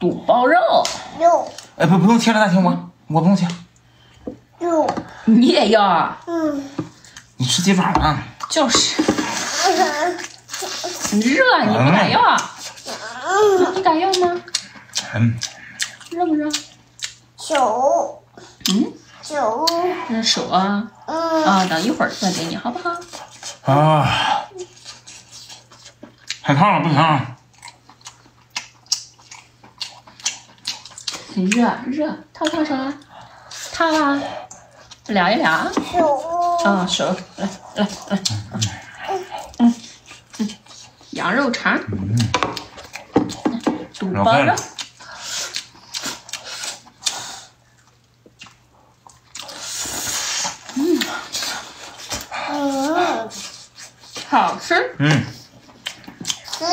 肚包肉。肉。哎，不用切了，大青我不用切。肉。你也要啊？你吃鸡爪吗？就是。热，你不敢要啊？你敢要吗？热不热？手。手。这是手啊。啊，等一会儿再给你，好不好？啊，太烫了，不行。热，烫啥？烫啊！量一量。手。啊，手，来。羊肉肠。肚包肉。好吃。吃。